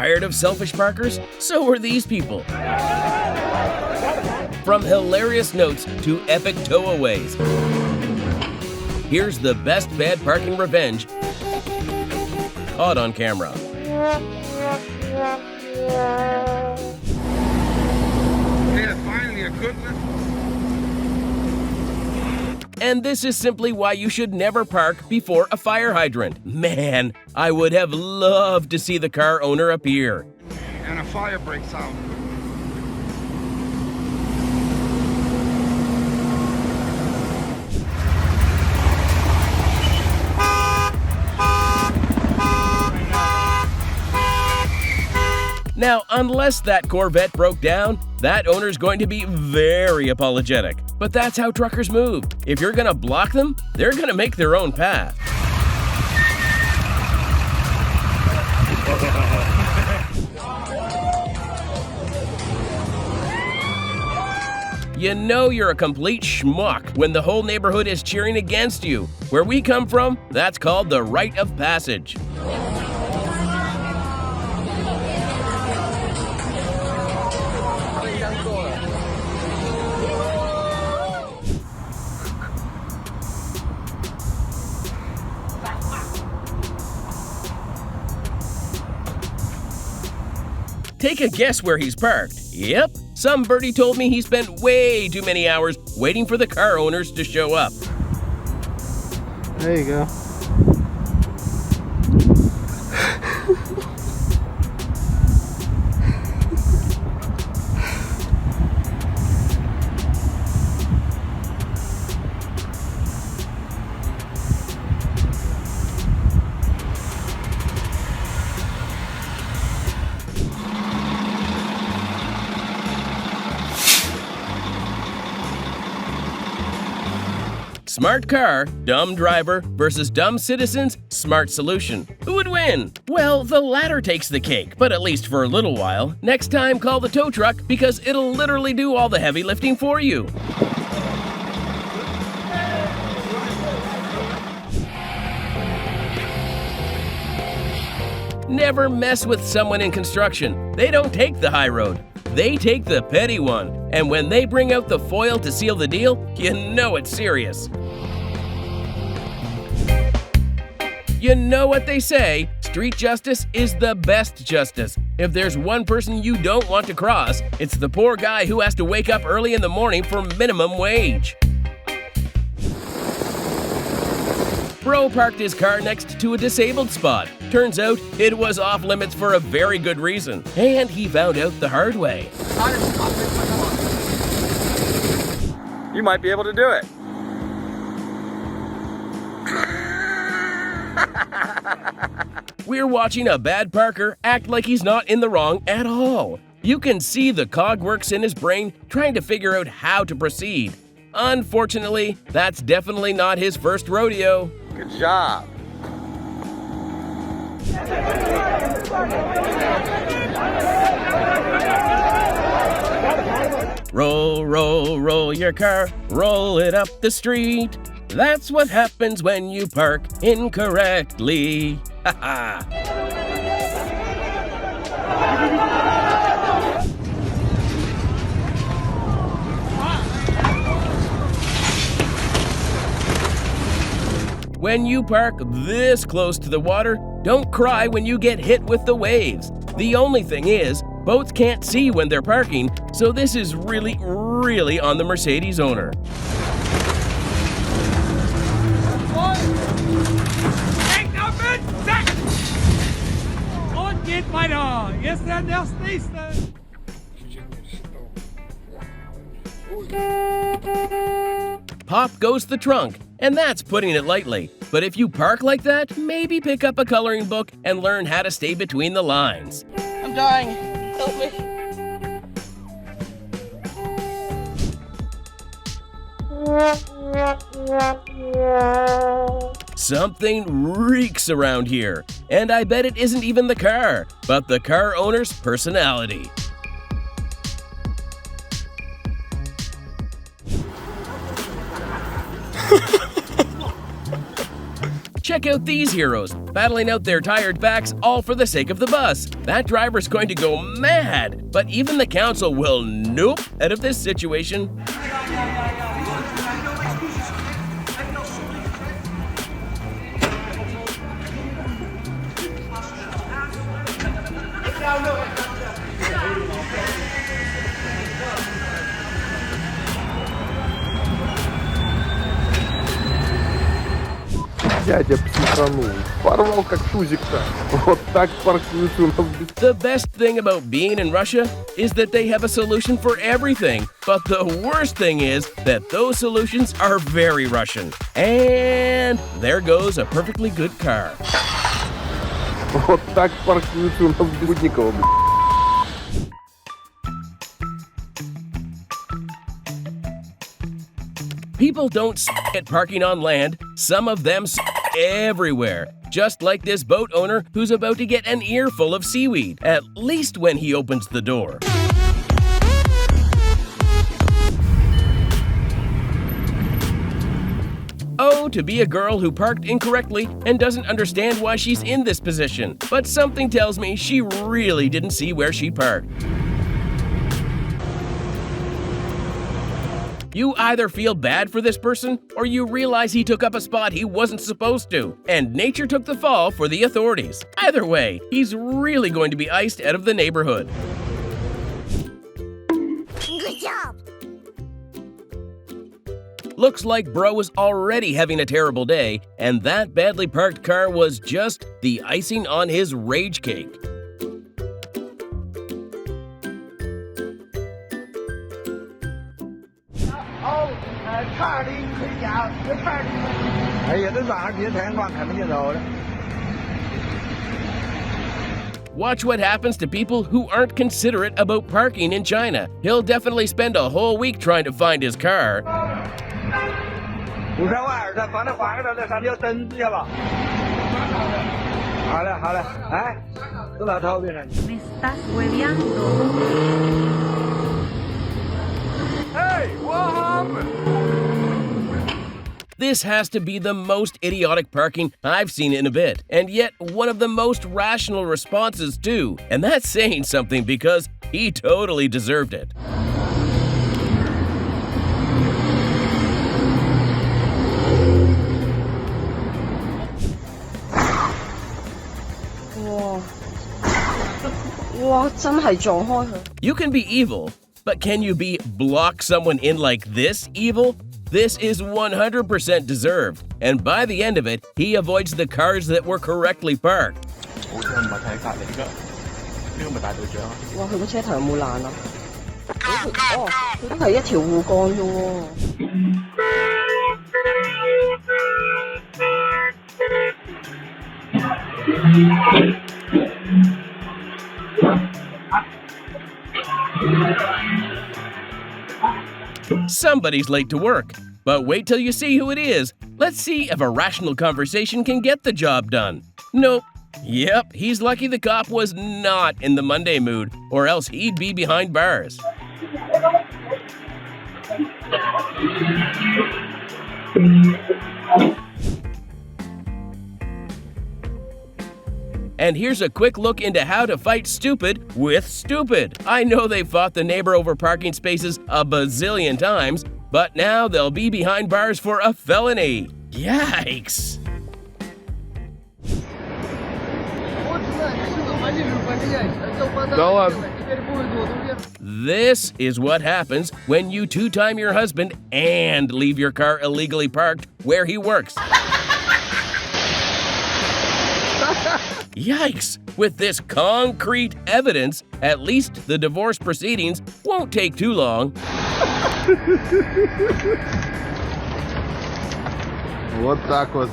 Tired of selfish parkers? So are these people. From hilarious notes to epic towaways, here's the best bad parking revenge caught on camera. Yeah, finally a good one. And this is simply why you should never park before a fire hydrant. Man, I would have loved to see the car owner appear. And a fire breaks out. Now, unless that Corvette broke down, that owner's going to be very apologetic. But that's how truckers move. If you're gonna block them, they're gonna make their own path. You know you're a complete schmuck when the whole neighborhood is cheering against you. Where we come from, that's called the rite of passage. Take a guess where he's parked. Yep, some birdie told me he spent way too many hours waiting for the car owners to show up. There you go. Smart car, dumb driver versus dumb citizens, smart solution. Who would win? Well, the latter takes the cake, but at least for a little while. Next time, call the tow truck because it'll literally do all the heavy lifting for you. Never mess with someone in construction. They don't take the high road. They take the petty one. And when they bring out the foil to seal the deal, you know it's serious. You know what they say, street justice is the best justice. If there's one person you don't want to cross, it's the poor guy who has to wake up early in the morning for minimum wage. Bro parked his car next to a disabled spot. Turns out it was off limits for a very good reason. And he found out the hard way. You might be able to do it. We're watching a bad parker act like he's not in the wrong at all. You can see the cogworks in his brain trying to figure out how to proceed. Unfortunately, that's definitely not his first rodeo. Good job. Roll, roll, roll your car, roll it up the street. That's what happens when you park incorrectly. Ha ha. When you park this close to the water, don't cry when you get hit with the waves. The only thing is, boats can't see when they're parking, so this is really on the Mercedes owner. Und geht weiter. Jetzt das nächste. Pop goes the trunk, and that's putting it lightly. But if you park like that, maybe pick up a coloring book and learn how to stay between the lines. I'm dying. Help me. Something reeks around here, and I bet it isn't even the car, but the car owner's personality. Check out these heroes, battling out their tired backs all for the sake of the bus. That driver's going to go mad, but even the council will nope out of this situation. Дядя психанул. Порвал как тузик-то. Вот так паркуются у нас без... The best thing about being in Russia is that they have a solution for everything. But the worst thing is that those solutions are very Russian. And there goes a perfectly good car. Вот так паркуются у нас без Будникова, блядь. People don't at parking on land, some of them everywhere. Just like this boat owner who's about to get an earful of seaweed, at least when he opens the door. Oh, to be a girl who parked incorrectly and doesn't understand why she's in this position. But something tells me she really didn't see where she parked. You either feel bad for this person, or you realize he took up a spot he wasn't supposed to, and nature took the fall for the authorities. Either way, he's really going to be iced out of the neighborhood. Good job! Looks like bro was already having a terrible day, and that badly parked car was just the icing on his rage cake. Watch what happens to people who aren't considerate about parking in China. He'll definitely spend a whole week trying to find his car. Me estás hueveando. This has to be the most idiotic parking I've seen in a bit, and yet one of the most rational responses too. And that's saying something because he totally deserved it. You can be evil, but can you be block someone in like this evil? This is 100% deserved, and by the end of it, he avoids the cars that were correctly parked. Somebody's late to work, but wait till you see who it is. Let's see if a rational conversation can get the job done. Nope. Yep, he's lucky the cop was not in the Monday mood, or else he'd be behind bars. And here's a quick look into how to fight stupid with stupid. I know they fought the neighbor over parking spaces a bazillion times, but now they'll be behind bars for a felony. Yikes! This is what happens when you two-time your husband and leave your car illegally parked where he works. Yikes! With this concrete evidence, at least the divorce proceedings won't take too long. Вот так вот.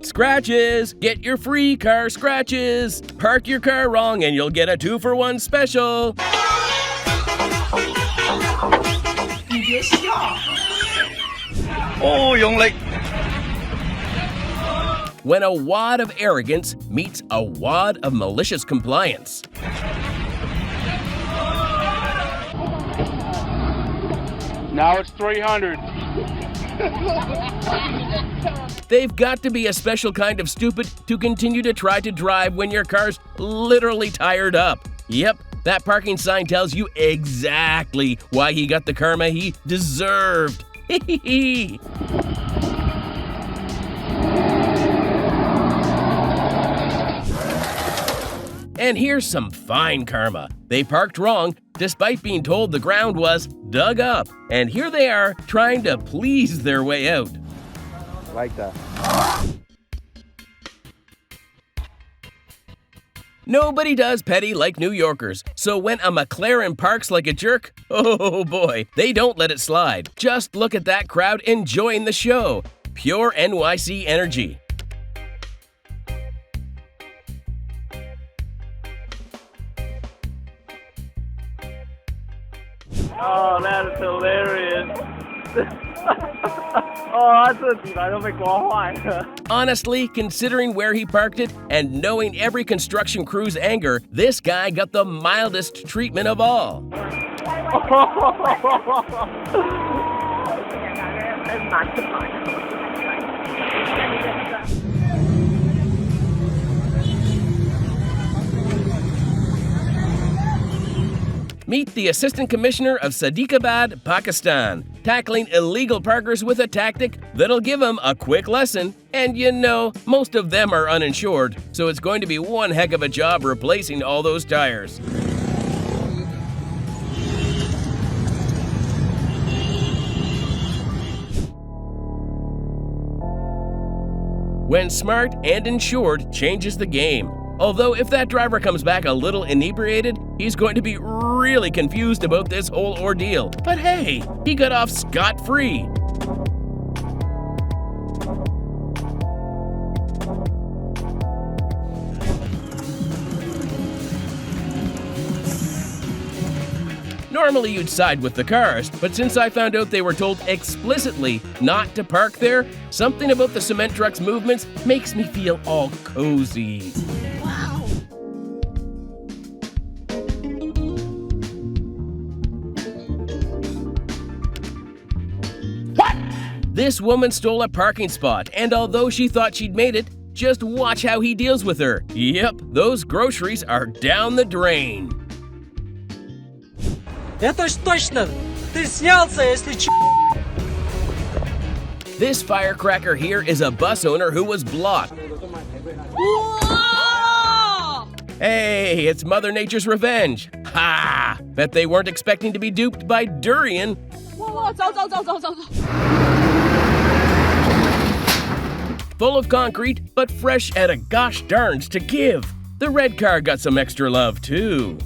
Scratches! Get your free car scratches! Park your car wrong and you'll get a 2-for-1 special! When a wad of arrogance meets a wad of malicious compliance. Now it's 300. They've got to be a special kind of stupid to continue to try to drive when your car's literally tired up. Yep, that parking sign tells you exactly why he got the karma he deserved. And here's some fine karma. They parked wrong despite being told the ground was dug up. And here they are trying to please their way out. Like that. Nobody does petty like New Yorkers, so when a McLaren parks like a jerk, oh boy, they don't let it slide. Just look at that crowd enjoying the show. Pure NYC energy. Oh, that is hilarious. 哦，这底盘都被刮坏了。 Honestly, considering where he parked it and knowing every construction crew's anger, this guy got the mildest treatment of all. Meet the Assistant Commissioner of Sadiqabad, Pakistan, tackling illegal parkers with a tactic that'll give them a quick lesson. And you know, most of them are uninsured, so it's going to be one heck of a job replacing all those tires. When smart and insured changes the game. Although if that driver comes back a little inebriated, he's going to be really confused about this whole ordeal. But hey, he got off scot-free. Normally you'd side with the cars, but since I found out they were told explicitly not to park there, something about the cement truck's movements makes me feel all cozy. This woman stole a parking spot, and although she thought she'd made it, just watch how he deals with her. Yep, those groceries are down the drain. Это ж точно! Ты снялся, если ч***. This firecracker here is a bus owner who was blocked. Hey, it's Mother Nature's revenge. Ha! Bet they weren't expecting to be duped by durian. Full of concrete, but fresh at a gosh darns to give. The red car got some extra love too.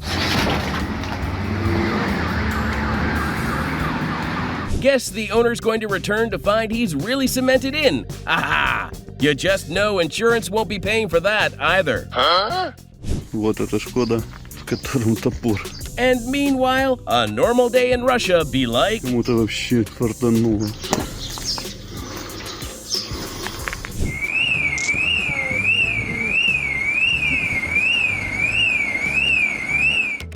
Guess the owner's going to return to find he's really cemented in. Aha! You just know insurance won't be paying for that either. Вот эта Шкода, в котором топор. And meanwhile, a normal day in Russia be like... Кому-то вообще фартануло.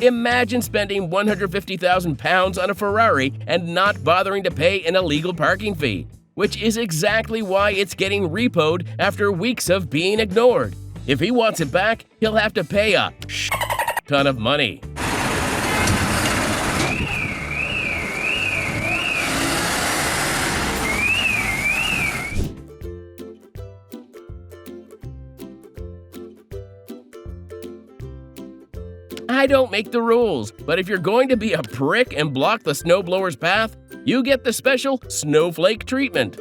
Imagine spending 150,000 pounds on a Ferrari and not bothering to pay an illegal parking fee, which is exactly why it's getting repoed after weeks of being ignored. If he wants it back, he'll have to pay a ton of money. I don't make the rules, but if you're going to be a prick and block the snowblower's path, you get the special snowflake treatment.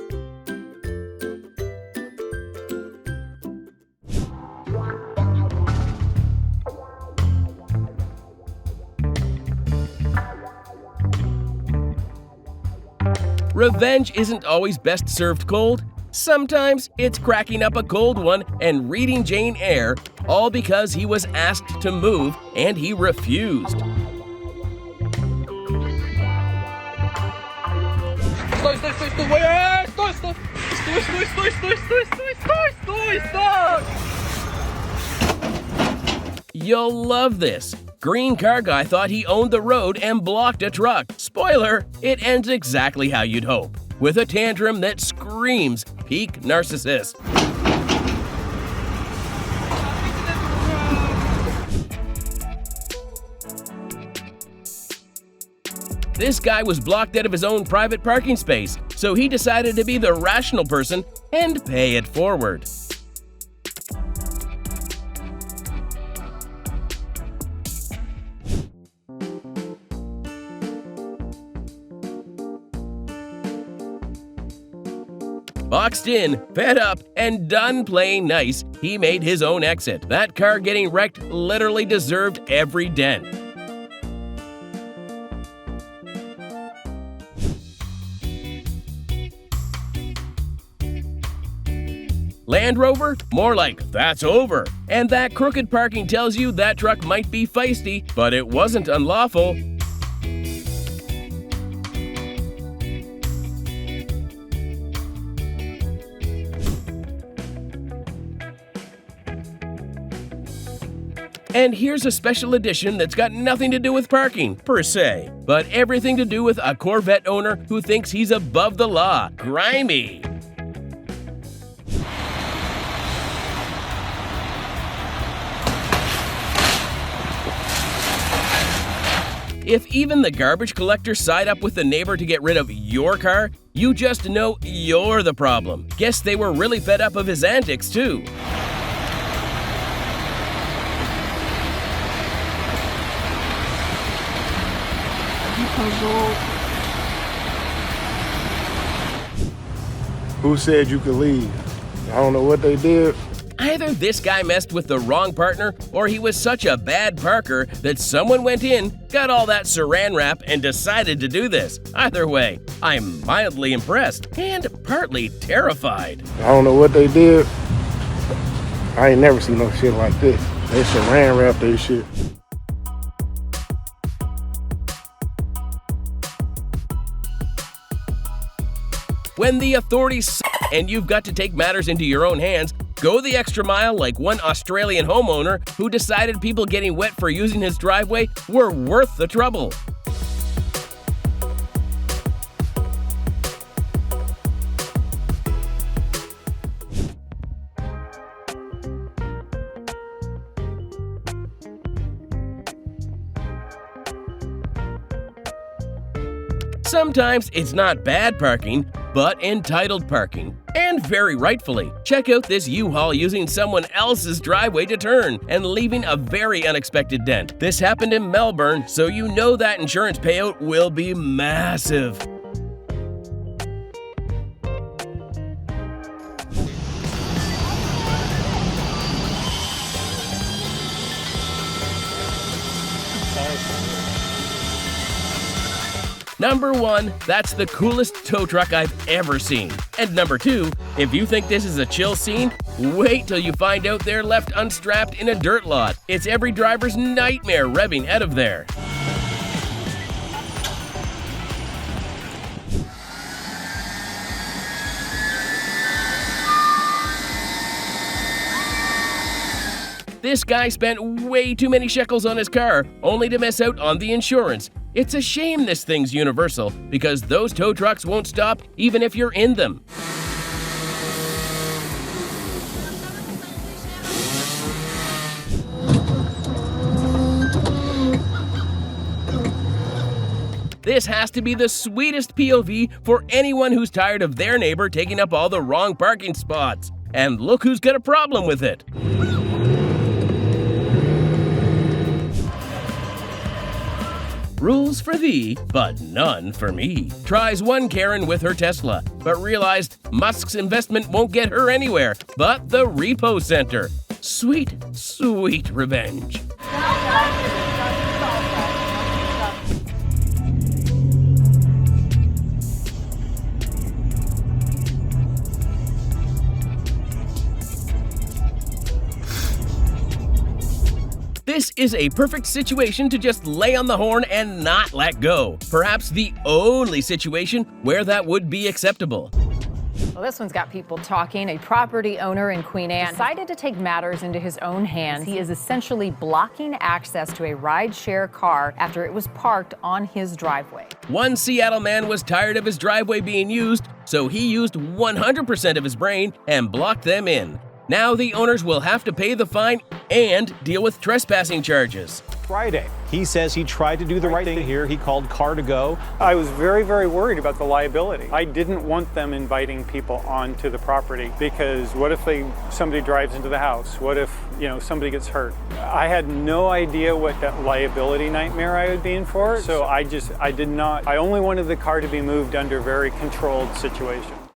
Revenge isn't always best served cold. Sometimes it's cracking up a cold one and reading Jane Eyre, all because he was asked to move and he refused. Стой, стой, стой, стой! Стой, стой! Стой, стой, стой, стой, стой, стой, стой, стой, стой! You'll love this. Green car guy thought he owned the road and blocked a truck. Spoiler, it ends exactly how you'd hope, with a tantrum that screams peak narcissist. This guy was blocked out of his own private parking space, so he decided to be the rational person and pay it forward. Boxed in, fed up, and done playing nice, he made his own exit. That car getting wrecked literally deserved every dent. Land Rover? More like, that's over. And that crooked parking tells you that truck might be feisty, but it wasn't unlawful. And here's a special edition that's got nothing to do with parking, per se, but everything to do with a Corvette owner who thinks he's above the law. Grimy! If even the garbage collector side up with the neighbor to get rid of your car, you just know you're the problem. Guess they were really fed up of his antics, too. Who said you could leave? I don't know what they did. Either this guy messed with the wrong partner, or he was such a bad parker that someone went in, got all that saran wrap, and decided to do this. Either way, I'm mildly impressed and partly terrified. I don't know what they did. I ain't never seen no shit like this. They saran wrap their shit. When the authorities and you've got to take matters into your own hands, go the extra mile like one Australian homeowner who decided people getting wet for using his driveway were worth the trouble. Sometimes it's not bad parking, but entitled parking. And very rightfully. Check out this U-Haul using someone else's driveway to turn and leaving a very unexpected dent. This happened in Melbourne, so you know that insurance payout will be massive. Number 1, that's the coolest tow truck I've ever seen. And number 2, if you think this is a chill scene, wait till you find out they're left unstrapped in a dirt lot. It's every driver's nightmare revving out of there. This guy spent way too many shekels on his car, only to miss out on the insurance. It's a shame this thing's universal, because those tow trucks won't stop even if you're in them. This has to be the sweetest POV for anyone who's tired of their neighbor taking up all the wrong parking spots. And look who's got a problem with it. Rules for thee, but none for me. Tries one Karen with her Tesla, but realized Musk's investment won't get her anywhere but the repo center. Sweet, sweet revenge. This is a perfect situation to just lay on the horn and not let go. Perhaps the only situation where that would be acceptable. Well, this one's got people talking. A property owner in Queen Anne decided to take matters into his own hands. He is essentially blocking access to a ride-share car after it was parked on his driveway. One Seattle man was tired of his driveway being used, so he used 100% of his brain and blocked them in. Now the owners will have to pay the fine and deal with trespassing charges. Friday, he says he tried to do the right thing here. He called Car2Go. I was very, very worried about the liability. I didn't want them inviting people onto the property because what if somebody drives into the house? What if, somebody gets hurt? I had no idea what that liability nightmare I would be in for. So I only wanted the car to be moved under very controlled situations.